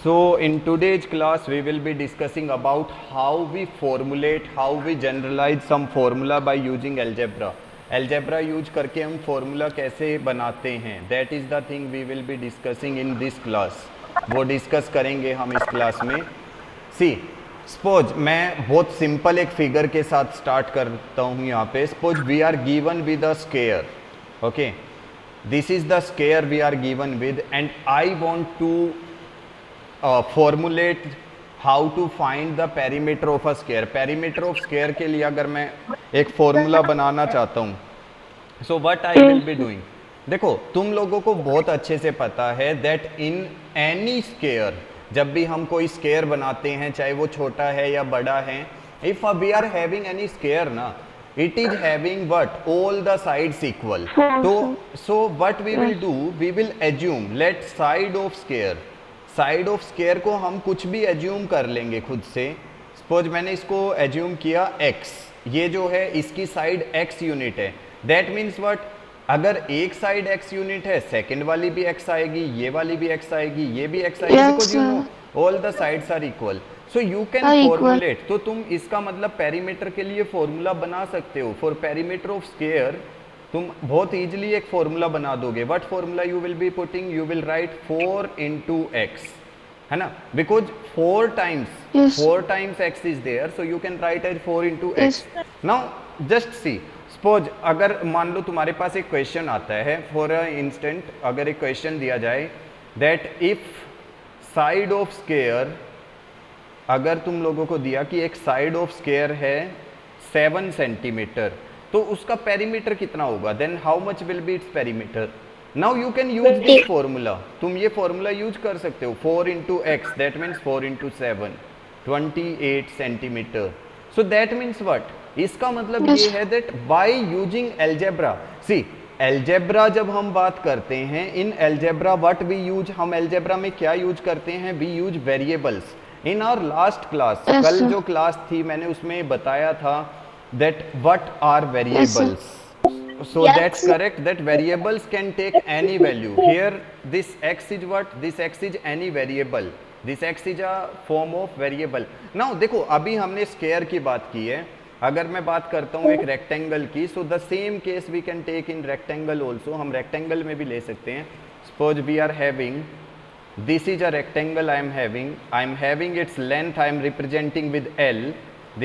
So in today's class we will be discussing about how we formulate, how we generalize some formula by using algebra. Algebra use करके हम formula कैसे बनाते हैं, that is the thing we will be discussing in this class. वो discuss करेंगे हम इस class में. See, suppose मैं बहुत simple एक figure के साथ start करता हूँ यहाँ पे. Suppose we are given with a square, okay? This is the square we are given with, and I want to formulate how to find the perimeter of a square. Perimeter of square के लिए अगर मैं एक formula बनाना चाहता हूँ, so what I will be doing, देखो तुम लोगों को बहुत अच्छे से पता है that in any square, जब भी हम कोई square बनाते हैं चाहे वो छोटा है या बड़ा है, if we are having any square ना, it is having what, all the sides equal. So what we will do, we will assume, let side of square, side of square को हम कुछ भी एज्यूम कर लेंगे खुद से. सपोज मैंने इसको एज्यूम किया x, ये जो है इसकी साइड x यूनिट है. दैट मीन्स व्हाट, अगर एक साइड x यूनिट है, सेकंड वाली भी x आएगी, ये वाली भी x आएगी, ये भी x आएगी, because you know all the sides are equal. So you can formulate. तो तुम इसका मतलब पेरीमीटर के लिए फॉर्मूला बना सकते हो. फॉर पेरीमीटर ऑफ स्क्वायर तुम बहुत इजीली एक फॉर्मूला बना दोगे. What formula you will be putting, you will write 4 into x, है ना, because 4 times x is there, so you can write as 4 into x. Now just see, suppose अगर मान लो तुम्हारे पास एक क्वेश्चन आता है, फॉर इंस्टेंट अगर एक क्वेश्चन दिया जाए that if side of square, अगर तुम लोगों को दिया कि एक साइड ऑफ स्क्वायर है 7 सेंटीमीटर, तो उसका पेरीमीटर कितना होगा, then how much will be its perimeter. Now you can use this formula. तुम ये फॉर्मूला यूज कर सकते हो. 4 into x, that means 4 into 7, 28 centimetre. So that means what, इसका मतलब ये है that by using algebra. See, algebra जब हम बात करते हैं, in algebra what we use, हम एल्जेब्रा में क्या यूज करते हैं, we use variables. In our last class, कल जो क्लास थी मैंने उसमें बताया था that what are variables. So that's correct, that variables can take any value. Here this x is what, this x is any variable, this x is a form of variable. Now देखो अभी हमने square की बात की है, अगर मैं बात करता हूँ एक rectangle की, so the same case we can take in rectangle also. हम rectangle में भी ले सकते हैं. Suppose we are having, this is a rectangle I am having its length I am representing with L,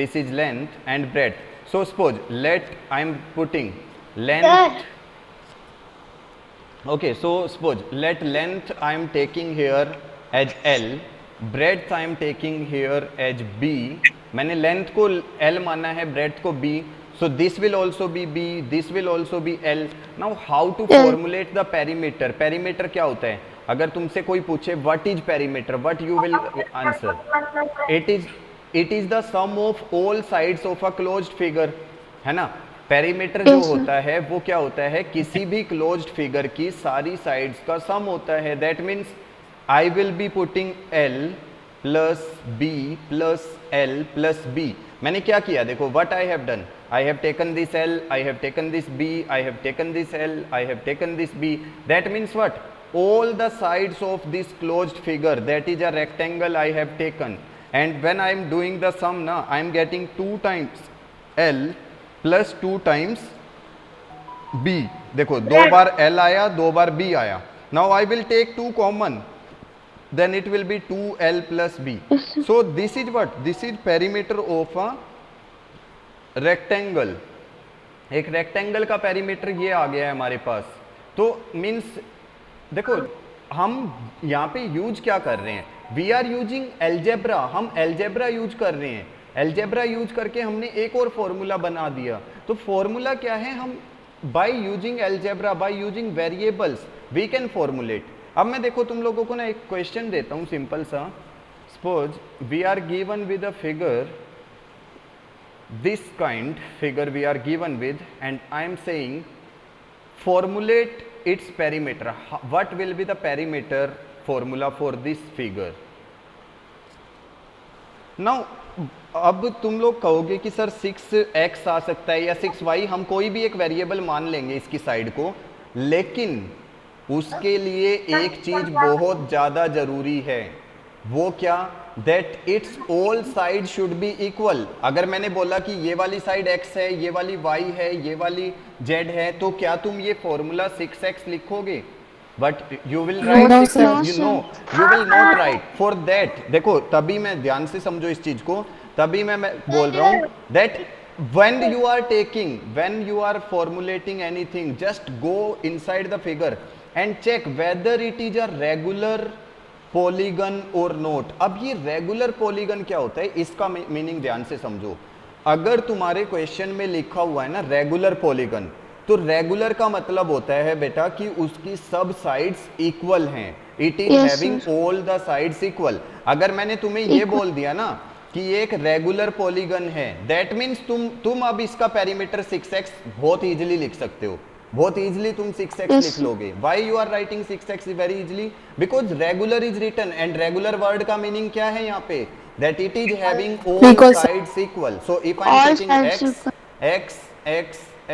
this is length and breadth. So suppose let I am putting length, okay, so suppose let length I am taking here as L, breadth I am taking here as B. मैंने length को L माना है, breadth को B, so this will also be B, this will also be L. Now how to formulate the perimeter. Perimeter क्या होता है, अगर तुमसे कोई पूछे what is perimeter, what you will answer, it is the sum of all sides of a closed figure, है ना. Perimeter जो होता है वो क्या होता है, किसी भी क्लोज्ड फिगर की सारी साइड्स का सम होता है. That means I will be putting L plus B plus L plus B. मैंने क्या किया, देखो what I have done, I have taken this L, I have taken this B, I have taken this L, I have taken this B. That means what, all the sides of this closed figure, that is a rectangle, I have taken. And when I am doing the sum now, I am getting 2 times L plus 2 times B. देखो 2 बार L आया, 2 बार B आया. Now I will take 2 common, then it will be 2L plus B. So this is what, this is perimeter of a rectangle. एक rectangle का perimeter ये आ गया है हमारे पास. तो means देखो हम यहाँ पे यूज क्या कर रहे हैं, वी आर यूजिंग एल्जेब्रा. हम एल्जेब्रा यूज कर रहे हैं. एल्जेब्रा यूज करके हमने एक और फॉर्मूला बना दिया. तो फॉर्मूला क्या है, हम by using algebra, by using variables we can formulate. अब मैं देखो तुम लोगों को ना एक क्वेश्चन देता हूँ सिंपल सा. Suppose we are given with a figure, this kind figure we are given with, and I am saying formulate its perimeter. What will be the perimeter formula for this figure? Now अब तुम लोग कहोगे कि sir 6x आ सकता है या 6y, हम कोई भी एक वेरिएबल मान लेंगे इसकी साइड को, लेकिन उसके लिए एक चीज बहुत ज्यादा जरूरी है. वो क्या, that it's all side should be equal. अगर मैंने बोला कि ये वाली साइड x है, ये वाली y है, ये वाली z है, तो क्या तुम ये फॉर्मूला 6x लिखोगे? But you will write No, 6x, sir. You know, you will not right. For that, देखो तभी मैं, ध्यान से समझो इस चीज को, तभी मैं बोल रहा हूं that when you are formulating anything, just go inside the figure and check whether it is a regular polygon or not। अब ये रेगुलर पॉलीगन क्या होता है, इसका मीनिंग ध्यान से समझो। अगर तुम्हारे क्वेश्चन में लिखा हुआ है ना रेगुलर पॉलीगन, तो रेगुलर का मतलब होता है बेटा कि उसकी सब साइड्स इक्वल हैं, it is Yes, having sir. All the sides equal. अगर मैंने तुम्हें ये Equal. बोल दिया ना कि ये एक रेगुलर पॉलीगन है, दैट मीन्स तुम अब इसका पेरीमीटर 6x बहुत इजीली लिख सकते हो, बहुत इजीली तुम 6x Yes, लिख sir. लोगे। Why you are writing 6x very easily? Because regular is written, and regular word का मीनिंग क्या है यहाँ पे, that it is having all Equal, sir. Sides equal. So if I am All taking sides x, equal. x, x,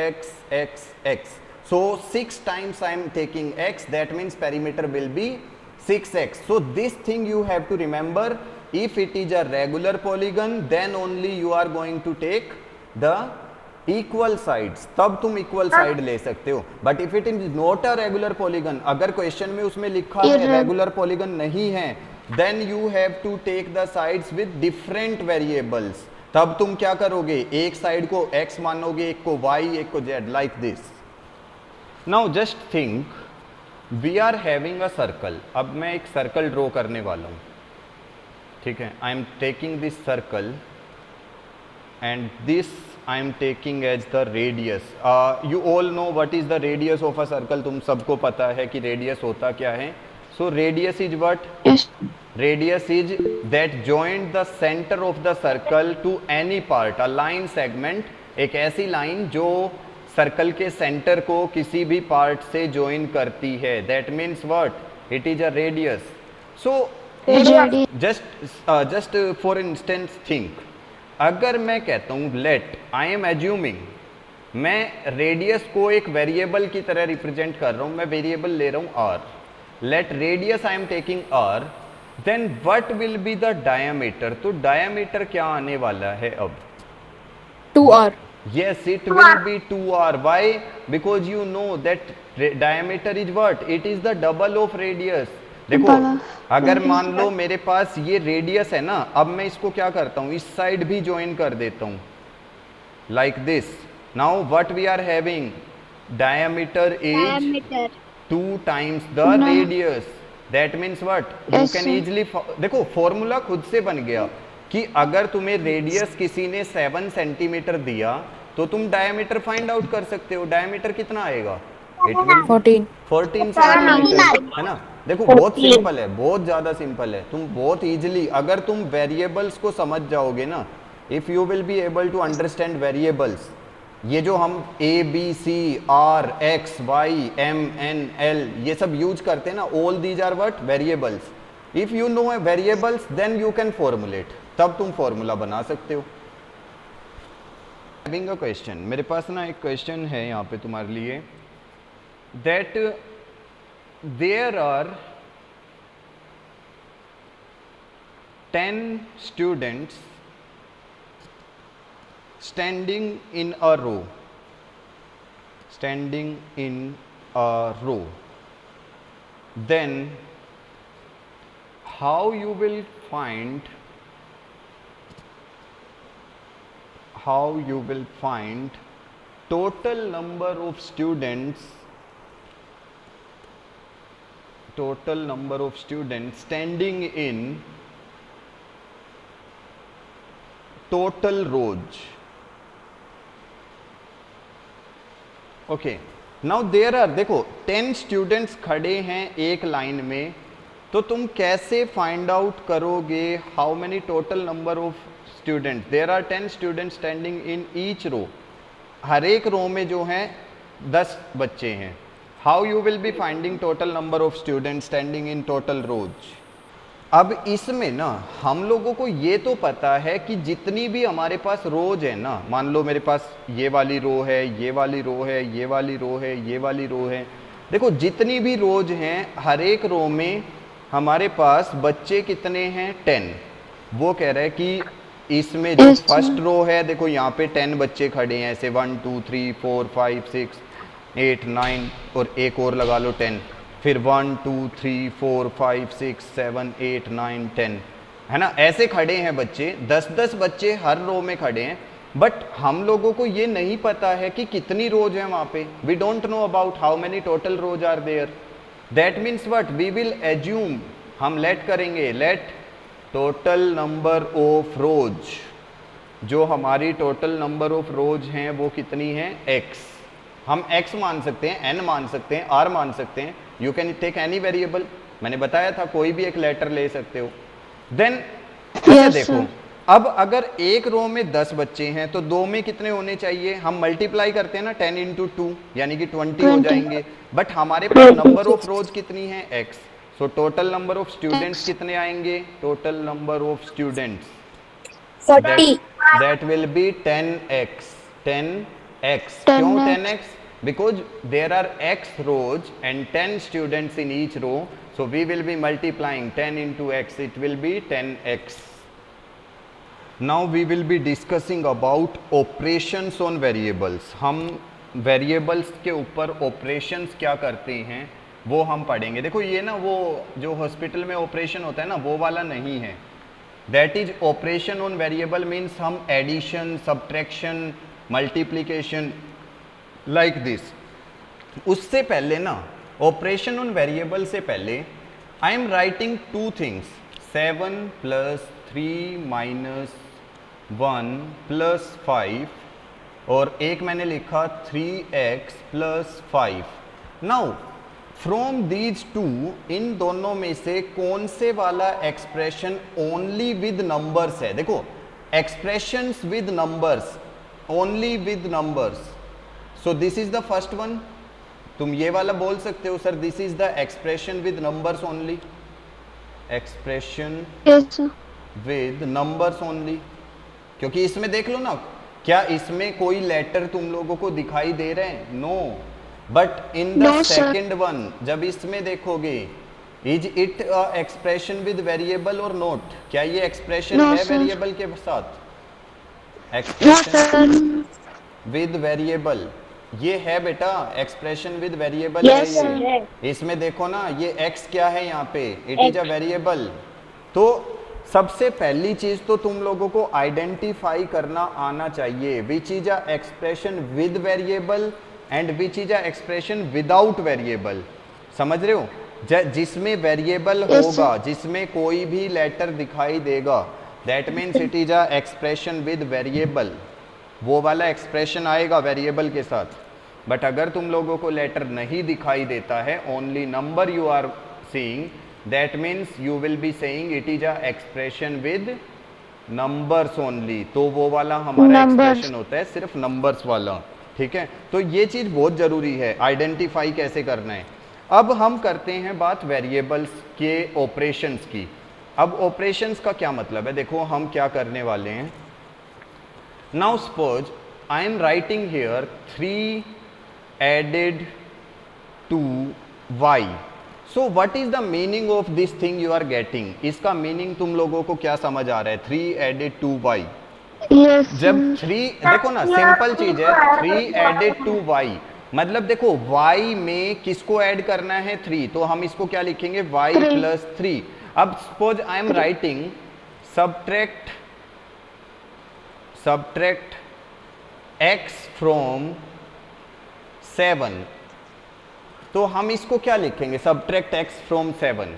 x, x, x, so 6 times I am taking x, that means perimeter will be 6x. So this thing you have to remember, if it is a regular polygon then only you are going to take the equal sides, तब तुम equal side ले सकते हो। but if it is not a regular polygon, अगर question में उसमें लिखा है regular polygon नहीं है, then you have to take the sides with different variables। तब तुम क्या करोगे, एक साइड को x मानोगे, एक को y, एक को z, like this। now just think, we are having a circle। अब मैं एक सर्कल ड्रॉ करने वाला हूँ, ठीक है। I am taking this circle and this I am taking as the radius. You all know what is the radius of a circle, तुम सबको पता है कि रेडियस होता क्या है। So radius is what, Yes. Radius is that joint the centre of the circle to any part, a line segment, एक ऐसी लाइन जो सर्कल के सेंटर को किसी भी पार्ट से ज्वाइन करती है, that means what, it is a radius. So Radius. Just for instance think, अगर मैं कहता हूँ लेट आई एम एज्यूमिंग, मैं रेडियस को एक वेरिएबल की तरह रिप्रेजेंट कर रहा हूँ, मैं वेरिएबल ले रहा हूँ R, let radius I am taking R, then what will be the diameter. तो डायमीटर क्या आने वाला है अब, 2R. yes it will be 2r। why? because you know that diameter is what, it is the double of radius। देखो Double of अगर radius। मान लो मेरे पास ये रेडियस है ना, अब मैं इसको क्या करता हूँ, इस साइड भी ज्वाइन कर देता हूँ like this। now what we are having, diameter is 2 times the No. radius, that means what, you Yes, can sir. easily देखो फॉर्मूला खुद से बन गया कि अगर तुम्हें रेडियस किसी ने 7 सेंटीमीटर दिया तो तुम डायमीटर फाइंड आउट कर सकते हो, डायमीटर कितना आएगा, इट विल 14. 14 सेंटीमीटर, है ना। देखो बहुत सिंपल है, बहुत ज़्यादा सिंपल है, तुम बहुत इजीली अगर तुम वेरिएबल्स को समझ जाओगे ना, if you will be able to understand variables, ये जो हम A B C R X Y M N L ये सब यूज करते हैं ना, all these are what, variables. If you know variables then you can formulate, तब तुम फॉर्मूला बना सकते हो। हैविंग अ क्वेश्चन, मेरे पास ना एक क्वेश्चन है यहाँ पे तुम्हारे लिए, that there are 10 students standing in a row, standing in a row, then how you will find total number of students standing in total rows। Okay, now there are, देखो 10 students खड़े हैं एक line में, तो तुम कैसे find out करोगे how many total number of students, there are 10 students standing in each row, हर एक रो में जो है 10 बच्चे हैं, how you will be finding total number of students standing in total rows. अब इसमें ना हम लोगों को ये तो पता है कि जितनी भी हमारे पास रोज है ना, मान लो मेरे पास ये वाली रो है, ये वाली रो है, ये वाली रो है, ये वाली रो है, देखो जितनी भी रोज हैं हर एक रो में हमारे पास बच्चे कितने हैं 10। वो कह रहा है कि इसमें जो Yes, फर्स्ट sir. रो है देखो यहाँ पे 10 बच्चे खड़े हैं ऐसे 1 2 3 4 5 6 8 9 और एक और लगा लो 10, फिर 1 2 3 4 5 6 7 8 9 10, है ना, ऐसे खड़े हैं बच्चे, 10-10 बच्चे हर रो में खड़े हैं। बट हम लोगों को ये नहीं पता है कि कितनी रोज है वहां पे। We don't know about how many total rows are there. That means what, we will assume, हम लेट करेंगे, let total number of rows, जो हमारी टोटल नंबर ऑफ रोज हैं वो कितनी है x। हम x मान सकते हैं, n मान सकते हैं, r मान सकते हैं, you can take any variable, मैंने बताया था कोई भी एक लेटर ले सकते हो। देन Yes, देखो sir. अब अगर एक रो में 10 बच्चे हैं तो दो में कितने होने चाहिए, हम मल्टीप्लाई करते हैं ना 10 इंटू 2 यानी कि 20 हो 20. जाएंगे। बट हमारे पास नंबर ऑफ रोज कितनी है x, so total number of students X. कितने आएंगे, total number of students 40. that will be 10x 10x। 10 क्यों X. 10x, because there are x rows and 10 students in each row, so we will be multiplying 10 into x, it will be 10x। now we will be discussing about operations on variables। हम variables के ऊपर operations क्या करते हैं वो हम पढ़ेंगे। देखो ये ना वो जो हॉस्पिटल में ऑपरेशन होता है ना वो वाला नहीं है। That is operation on variable means हम addition subtraction multiplication like this. उससे पहले ना ऑपरेशन ऑन वेरिएबल से पहले I am writing two things, 7 + 3 - 1 + 5 और एक मैंने लिखा 3x + 5। Now from these two, इन दोनों में से कौन से वाला एक्सप्रेशन ओनली विद नंबर्स है। देखो expressions with numbers, only with numbers, so this is the first one. तुम ये वाला बोल सकते हो sir this is the expression with numbers only, expression Yes, sir. With numbers only, क्योंकि इसमें देख लो ना क्या इसमें कोई लेटर तुम लोगों को दिखाई दे रहे हैं, no. But in the No, sir. Second one जब इसमें देखोगे is it expression with variable और नोट, क्या ये एक्सप्रेशन No, है sir. वेरिएबल के साथ, No, expression sir. With variable, ये है बेटा एक्सप्रेशन विद वेरिएबल Yes, है ये। इसमें देखो ना ये x क्या है यहाँ पे, इट इज अ वेरिएबल। तो सबसे पहली चीज तो तुम लोगों को आइडेंटिफाई करना आना चाहिए which is a expression with variable and which is a expression without variable. समझ रहे हो, जिसमें वेरिएबल Yes, होगा, जिसमें कोई भी लेटर दिखाई देगा, that means it is a expression with variable, वो वाला एक्सप्रेशन आएगा वेरिएबल के साथ। बट अगर तुम लोगों को लेटर नहीं दिखाई देता है, only number you are seeing, that means you will be saying it is a expression with numbers only, तो वो वाला हमारा Numbers. एक्सप्रेशन होता है सिर्फ नंबर्स वाला। ठीक है, तो ये चीज बहुत जरूरी है, आइडेंटिफाई कैसे करना है। अब हम करते हैं बात वेरिएबल्स के ऑपरेशंस की। अब ऑपरेशंस का क्या मतलब है, देखो हम क्या करने वाले हैं। Now suppose I am writing here 3 added to y. So what is the meaning of this thing you are getting? इसका मीनिंग तुम लोगों को क्या समझ आ रहा है, 3 added to y। Yes, जब sir. 3 देखो ना सिंपल चीज है, 3 added to y मतलब देखो y में किसको ऐड करना है 3, तो हम इसको क्या लिखेंगे y Three. + 3। अब suppose I am writing subtract x from 7, तो हम इसको क्या लिखेंगे, subtract x from 7,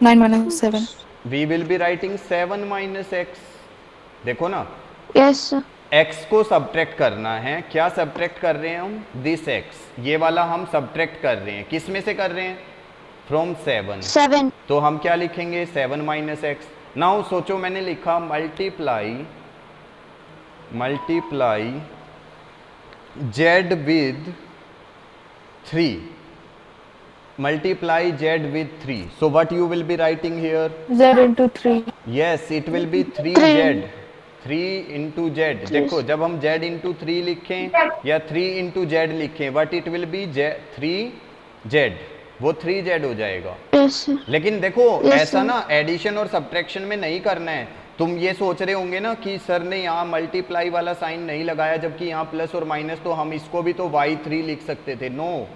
9 - 7. we will be writing 7 - x। देखो ना Yes, sir. x को सब्ट्रैक्ट करना है, क्या सब्ट्रैक्ट कर रहे हैं हम, दिस x, ये वाला हम सब्ट्रैक्ट कर रहे हैं, किस में से कर रहे हैं, फ्रॉम 7, 7. तो हम क्या लिखेंगे 7 - x। नाउ सोचो मैंने लिखा multiply z with 3, multiply z with 3, so what you will be writing here, Z into 3. yes it will be 3z, 3 into z। देखो जब हम z into 3 लिखें या 3 into z लिखें, what it will be 3z, वो 3z हो जाएगा। Yes, sir. लेकिन देखो Yes, ऐसा sir. ना एडिशन और सब्ट्रैक्शन में नहीं करना है। तुम ये सोच रहे होंगे ना कि सर ने यहाँ मल्टीप्लाई वाला साइन नहीं लगाया जबकि यहाँ प्लस और माइनस, तो हम इसको भी तो y3 लिख सकते थे। नो,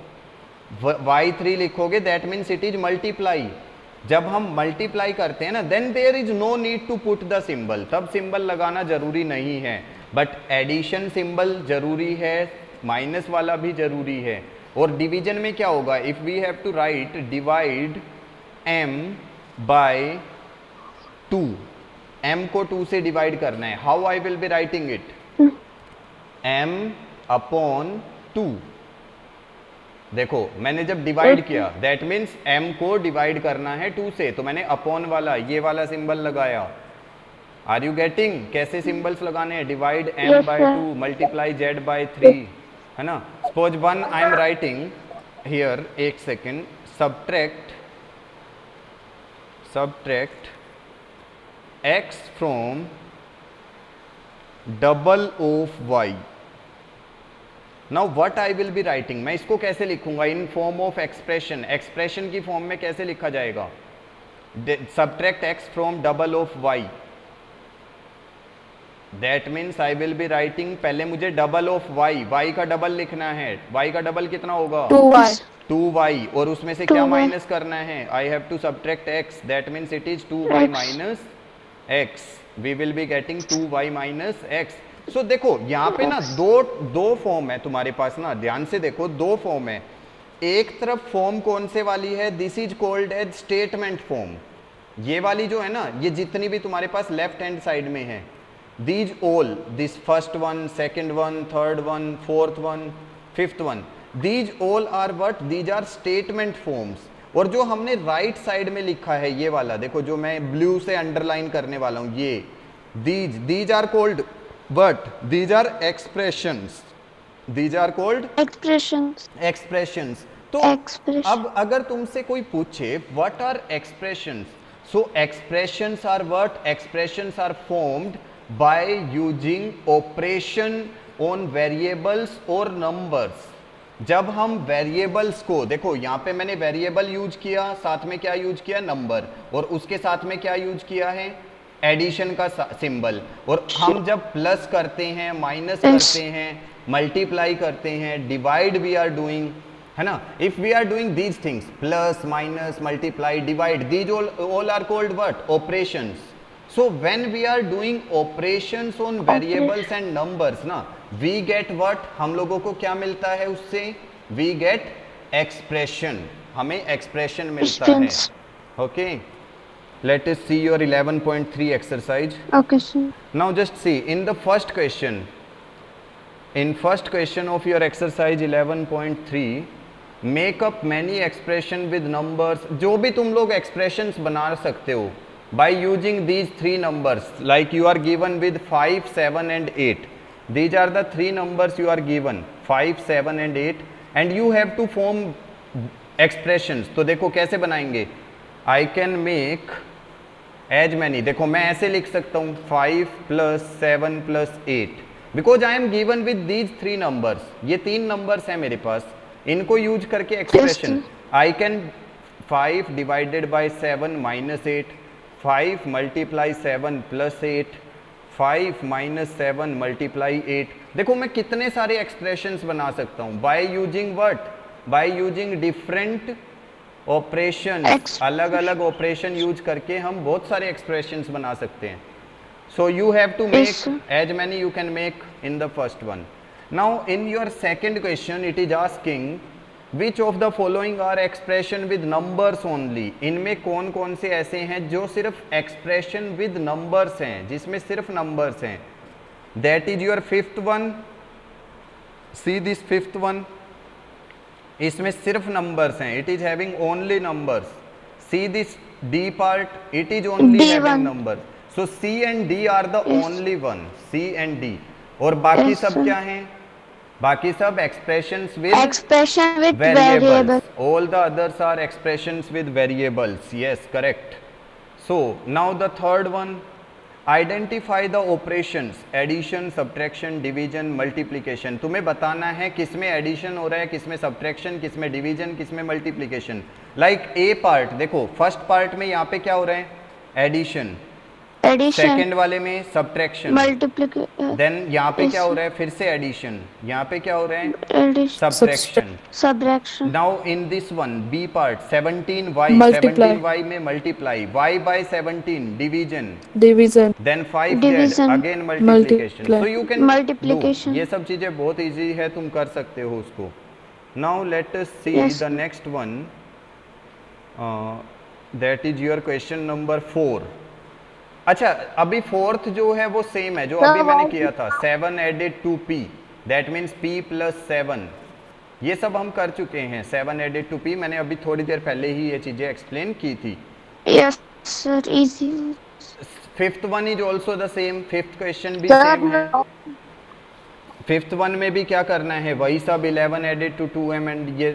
y3 लिखोगे that means it is multiply. जब हम मल्टीप्लाई करते हैं ना then there is no need to put the symbol, तब सिंबल लगाना जरूरी नहीं है। बट एडिशन सिंबल जरूरी है, माइनस वाला भी जरूरी है। और डिवीजन में क्या होगा, if we have to write divide m by 2, m को 2 से डिवाइड करना है, how I will be writing it, m upon 2। देखो मैंने जब डिवाइड किया दैट मीन्स m को डिवाइड करना है 2 से, तो मैंने अपॉन वाला ये वाला सिंबल लगाया। आर यू गेटिंग कैसे सिंबल्स लगाने हैं, divide m Yes, by sir. 2 multiply z by 3, है ना। Suppose 1 I am writing here, एक second, subtract x from double of y। Now what I will be writing, मैं इसको कैसे लिखूंगा, in form of expression, expression की फॉर्म में कैसे लिखा जाएगा, subtract x from double of y, that means I will be writing, पहले मुझे डबल ऑफ y का डबल लिखना है। y का डबल कितना होगा, 2y. 2y, और उसमें से क्या 2y. माइनस करना है, I have to subtract x, that means it is 2y X. Minus x, we will be getting 2y minus x। So देखो यहाँ पे ना दो फॉर्म है तुम्हारे पास ना, ध्यान से देखो, दो फॉर्म है। एक तरफ फॉर्म कौन से वाली है, this is called as statement form. ये वाली जो है ना, ये जितनी भी तुम्हारे पास लेफ्ट हैंड साइड में है, these all, this first one, second one, third one, fourth one, fifth one, these all are what, these are statement forms। और जो हमने राइट साइड में लिखा है ये वाला, देखो जो मैं ब्लू से अंडरलाइन करने वाला हूं, ये these are called what, these are expressions, these are called Expressions. expressions। तो Expression. अब अगर तुमसे कोई पूछे what are expressions, so expressions are what, expressions are formed by using operation on variables और numbers। जब हम वेरिएबल्स को, देखो यहाँ पे मैंने वेरिएबल यूज किया, साथ में क्या यूज किया, नंबर, और उसके साथ में क्या यूज किया है, एडिशन का सिंबल। और हम जब प्लस करते हैं, माइनस करते हैं, मल्टीप्लाई करते हैं, डिवाइड वी आर डूइंग, है ना, if we are doing these things, plus minus multiply divide, these all are called what, operations. So when we are doing operations on variables and numbers ना, we get what, हम लोगों को क्या मिलता है उससे, we get expression, हमें expression मिलता है। Expressions. Okay, let us see your 11.3 exercise। Okay, sir. Now just see in the first question, in first question of your exercise 11.3, make up many expression with numbers। जो भी तुम लोग expressions बना सकते हो by using these three numbers, like you are given with 5, 7 and 8, these are the three numbers you are given, 5, 7 and 8, and you have to form expressions। तो देखो कैसे बनाएंगे, I can make as many, देखो मैं ऐसे लिख सकता हूँ 5 plus 7 plus 8, because I am given with these three numbers, ये तीन numbers हैं मेरे पास, इनको यूज करके expression, I can 5 divided by 7 minus 8, 5 multiply 7 plus 8, 5 minus 7 multiply 8। देखो मैं कितने सारे एक्सप्रेशंस बना सकता हूँ by using what, by using different operations, अलग अलग ऑपरेशन यूज करके हम बहुत सारे एक्सप्रेशंस बना सकते हैं। So you have to make Yes, sir. as many you can make in the first one। Now in your second question it is asking which of the following are expression with numbers only। इनमें कौन कौन से ऐसे हैं जो सिर्फ expression with numbers हैं, जिसमें सिर्फ numbers हैं। That is your fifth one, see this fifth one, इसमें सिर्फ numbers हैं, it is having only numbers। See this D part, it is only D1. having numbers। So C and D are the Yes. only one, C and D। और बाकी Yes, सब sir. क्या हैं, बाकी सब expressions with Expression with variables। variable. All the others are expressions with variables। Yes, correct। So now the third one, identify the operations, addition, subtraction, division, multiplication. तुम्हें बताना है किसमें एडिशन हो रहा है, किसमें सब्ट्रैक्शन, किसमें डिवीजन, किसमें मल्टीप्लिकेशन। लाइक ए पार्ट देखो, फर्स्ट पार्ट में यहाँ पे क्या हो रहा है, एडिशन, एडिशन, सेकेंड वाले में सब्ट्रैक्शन, मल्टीप्लिकेशन, देन यहाँ पे क्या हो रहा है, फिर से एडिशन, यहाँ पे क्या हो रहा है, addition, subtraction. Subtraction, now in this one B part 17y, Multiply. 17y में multiply, y by 17 division, Division. Then 5z Division, again multiplication. multiply. So you can Multiplication. ये सब चीजें बहुत इजी है, तुम कर सकते हो उसको। Now let us see Yes. The next one, that is your question number 4। अच्छा, अभी फोर्थ जो है वो सेम है जो अभी मैंने किया था, 7 added to p, that means p plus 7। ये सब हम कर चुके हैं, 7 एडेड टू p, मैंने अभी थोड़ी देर पहले ही ये चीजें एक्सप्लेन की थी। Yes sir, easy. Fifth one is also the same, fifth question भी सेम है। फिफ्थ वन में भी क्या करना है, वही सब 11 एडेड टू 2m एंड ये।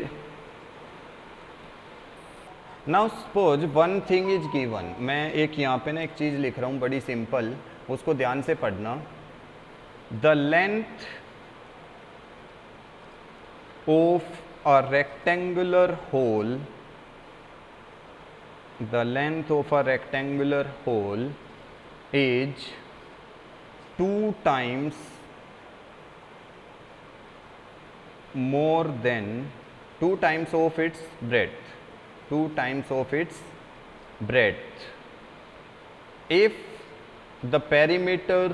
Now suppose one thing is given, मैं एक यहाँ पे ना एक चीज़ लिख रहा हूँ बड़ी सिंपल, उसको ध्यान से पढ़ना। The length of a rectangular hole, the length of a rectangular hole is 2 times more than 2 times of its breadth, 2 times of its breadth if the perimeter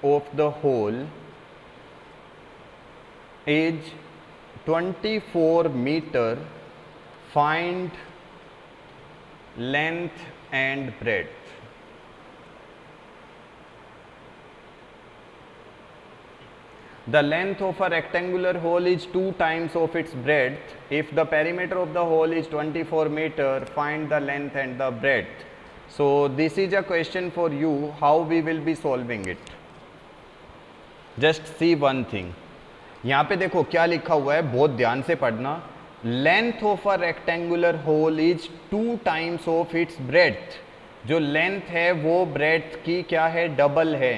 of the hole is 24 meter, find length and breadth. The length of a rectangular hole is 2 times of its breadth. If the perimeter of the hole is 24 meter, find the length and the breadth. So this is a question for you, how we will be solving it. Just see one thing. यहाँ पे देखो क्या लिखा हुआ है, बहुत ध्यान से पढ़ना। Length of a rectangular hole is 2 times of its breadth. जो लेंथ है वो ब्रेड्थ की क्या है, डबल है।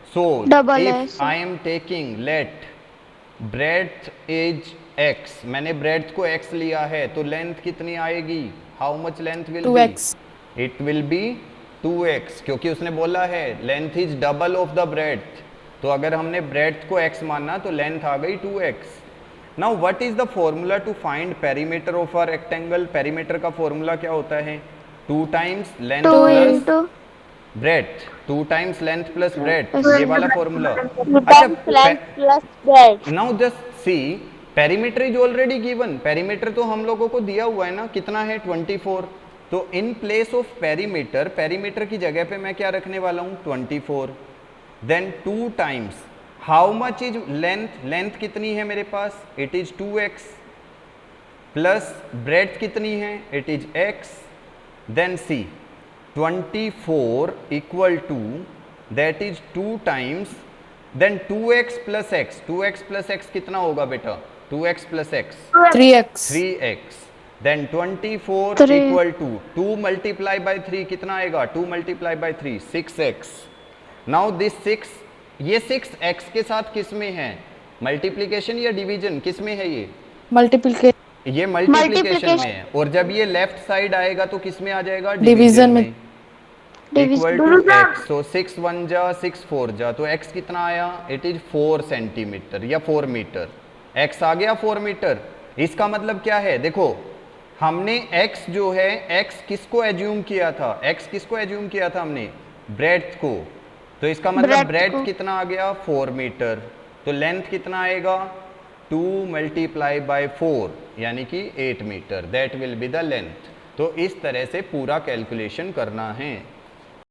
So Double है, if sir. I am taking let breadth is x, मैंने breadth को x लिया है, तो लेंथ कितनी आएगी, how much length will 2x. be? It will be 2x, क्योंकि उसने बोला है length is double of the breadth, तो अगर हमने breadth को x माना तो लेंथ आ गई 2x। Now what is the formula to find perimeter of a rectangle? perimeter का फॉर्मूला क्या होता है, 2 times length 2 plus into breadth, 2 times length plus breadth, ये वाला formula. Length plus breadth. Now just see, perimeter is already given, perimeter तो हम लोगों को दिया हुआ है ना, कितना है 24। तो in place of perimeter, perimeter की जगह पे मैं क्या रखने वाला हूँ 24, then 2 times how much is length, length कितनी है मेरे पास, it is 2x, plus breadth कितनी है, it is x, then see 24 equal to that is 2 times, then 2x plus x, 2x plus x कितना होगा बेटा, 2x plus x 3x. 3x, then 24 Three. Equal to 2 multiply by 3 कितना आएगा, 2 multiply by 3 6x। Now this 6, ये 6x के साथ किस में है, मल्टीप्लीकेशन या डिवीजन, किस में है ये Multiplication. ये मल्टीप्लिकेशन Multiplication. में है, और जब ये लेफ्ट साइड आएगा तो किस में आ जाएगा, Division डिवीजन में। में। इक्वल टू x, सो 6 1 जा 6 4 जा, तो x कितना आया, इट इज 4 सेंटीमीटर या 4 मीटर, x आ गया 4 मीटर। इसका मतलब क्या है, देखो हमने x जो है, x किसको एज्यूम किया था, x किसको एज्यूम किया था हमने, ब्रेड्थ को, तो इसका मतलब Breadth ब्रेड्थ को। कितना आ गया 4 मीटर, तो लेंथ कितना आएगा 2 मल्टीप्लाई बाई 4 यानी कि 8 metre, that will be the length. तो इस तरह से पूरा कैलकुलेशन करना है।